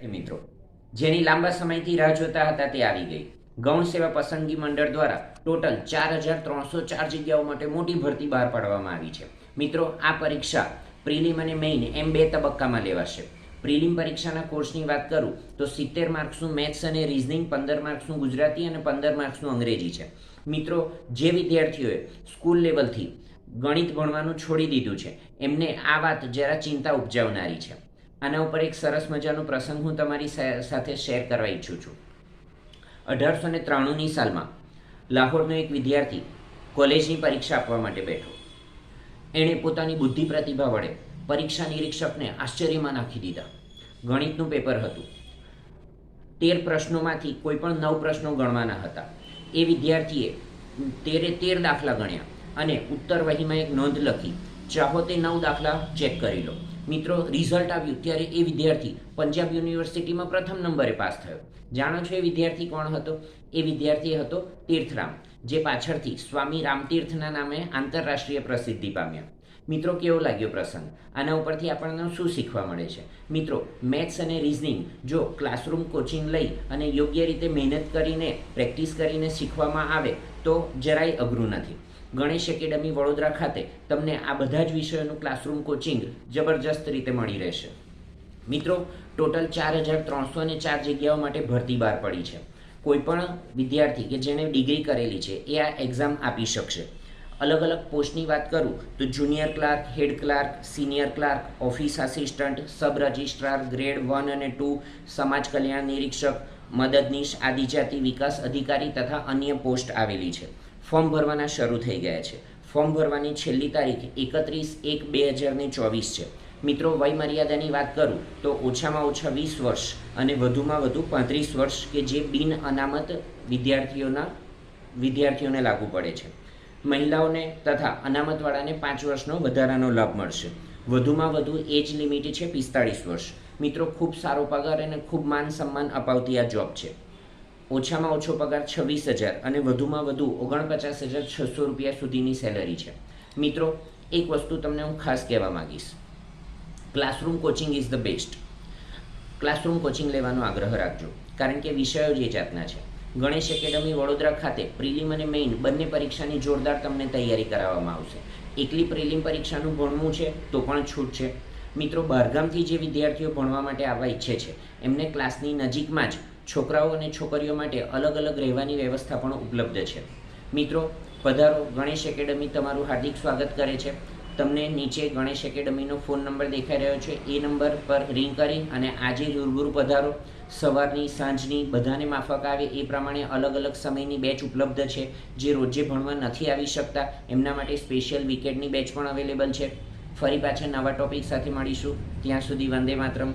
મિત્રો, જેની લાંબા સમયથી રાહ જોતા હતા તે આવી ગઈ. ગૌણ સેવા પસંદગી મંડળ દ્વારા ટોટલ 4304 જગ્યાઓ માટે મોટી ભરતી બહાર પાડવામાં આવી છે. મિત્રો, આ પરીક્ષા પ્રિલિમ અને મેઇન એમ બે તબક્કામાં લેવાશે. પ્રિલિમ પરીક્ષાના કોર્સની વાત કરું તો 70 માર્ક્સનું મેથ્સ અને રિઝનિંગ, 15 માર્ક્સનું ગુજરાતી અને 15 માર્ક્સનું અંગ્રેજી છે. મિત્રો, જે વિદ્યાર્થીઓએ સ્કૂલ લેવલથી ગણિત ભણવાનું છોડી દીધું છે એમને આ વાત જરા ચિંતા ઉપજાવનારી છે. આના ઉપર એક સરસ મજાનો પ્રસંગ હું તમારી સાથે શેર કરવા ઈચ્છું છું. 1893ની સાલમાં લાહોરનો એક વિદ્યાર્થી કોલેજની પરીક્ષા આપવા માટે બેઠો. એણે પોતાની બુદ્ધિ પ્રતિભા વડે પરીક્ષા નિરીક્ષકને આશ્ચર્યમાં નાખી દીધા. ગણિતનું પેપર હતું. 13 પ્રશ્નોમાંથી કોઈ પણ 9 પ્રશ્નો ગણવાના હતા. એ વિદ્યાર્થીએ 13 દાખલા ગણ્યા અને ઉત્તર વહીમાં એક નોંધ લખી. ચાહો તે 9 દાખલા ચેક કરી લો. મિત્રો, રિઝલ્ટ આવ્યું ત્યારે એ વિદ્યાર્થી પંજાબ યુનિવર્સિટીમાં પ્રથમ નંબરે પાસ થયો. જાણો છો એ વિદ્યાર્થી કોણ હતો? એ વિદ્યાર્થી હતો તીર્થરામ, જે પાછળથી સ્વામી રામતીર્થના નામે આંતરરાષ્ટ્રીય પ્રસિદ્ધિ પામ્યા. મિત્રો, કેવો લાગ્યો પ્રસંગ? આના ઉપરથી આપણને શું શીખવા મળે છે? મિત્રો, મેથ્સ અને રિઝનિંગ જો ક્લાસરૂમ કોચિંગ લઈ અને યોગ્ય રીતે મહેનત કરીને પ્રેક્ટિસ કરીને શીખવામાં આવે તો જરાય અઘરું નથી. ગણેશ એકેડમી વડોદરા ખાતે તમને આ બધા જ વિષયોનું ક્લાસરૂમ કોચિંગ જબરજસ્ત રીતે મળી રહેશે. મિત્રો, ટોટલ 4304 જગ્યાઓ માટે ભરતી બહાર પડી છે. કોઈ પણ વિદ્યાર્થી કે જેણે ડિગ્રી કરેલી છે એ આ એક્ઝામ આપી શકશે. અલગ અલગ પોસ્ટની વાત કરું તો junior clerk, head clerk, senior clerk, office assistant, sub registrar, grade 1 અને 2, સમાજ કલ્યાણ નિરીક્ષક, મદદનીશ, આદિજાતિ વિકાસ અધિકારી તથા અન્ય પોસ્ટ આવેલી છે. ફોર્મ ભરવાના શરૂ થઈ ગયા છે. ફોર્મ ભરવાની છેલ્લી તારીખ 31/1/2024 છે. મિત્રો, વય મર્યાદાની વાત કરું તો ઓછામાં ઓછા 20 વર્ષ અને વધુમાં વધુ 35 વર્ષ કે જે બિન અનામત વિદ્યાર્થીઓને લાગુ પડે છે. મહિલાઓને તથા અનામતવાળાને 5 વર્ષનો વધારાનો લાભ મળશે. વધુમાં વધુ એજ લિમિટ છે 45 વર્ષ. મિત્રો, ખૂબ સારો પગાર અને ખૂબ માન સન્માન અપાવતી આ જોબ છે. ઓછામાં ઓછો પગાર 26,000 અને વધુમાં વધુ 49,600 રૂપિયા સુધીની સેલરી છે. મિત્રો, એક વસ્તુ તમને હું ખાસ કહેવા માગીશ. Classroom coaching is the best. Classroom coaching લેવાનો આગ્રહ રાખજો, કારણ કે વિષયો જે જાતના છે. ગણેશ એકેડમી વડોદરા ખાતે પ્રિલિમ અને મેઇન બંને પરીક્ષાની જોરદાર તમને તૈયારી કરાવવામાં આવશે. એકલી પ્રિલિમ પરીક્ષાનું ભણવું છે તો પણ છૂટ છે. મિત્રો, બહારગામથી જે વિદ્યાર્થીઓ ભણવા માટે આવવા ઈચ્છે છે એમને ક્લાસની નજીકમાં જ છોકરાઓ અને છોકરીઓ માટે અલગ અલગ રહેવાની વ્યવસ્થા પણ ઉપલબ્ધ છે. મિત્રો, પધારો. ગણેશ એકેડમી તમારું હાર્દિક સ્વાગત કરે છે. તમને નીચે ગણેશ એકેડમીનો ફોન નંબર દેખાઈ રહ્યો છે. એ નંબર પર રિંગ કરી અને આજે રૂબરૂ પધારો. સવારની, સાંજની, બધાને માફક આવે એ પ્રમાણે અલગ અલગ સમયની બેચ ઉપલબ્ધ છે. જે રોજે ભણવા નથી આવી શકતા એમના માટે સ્પેશિયલ વીકેન્ડની બેચ પણ અવેલેબલ છે. ફરી પાછા નવા ટોપિક સાથે મળીશું. ત્યાં સુધી વંદે માતરમ.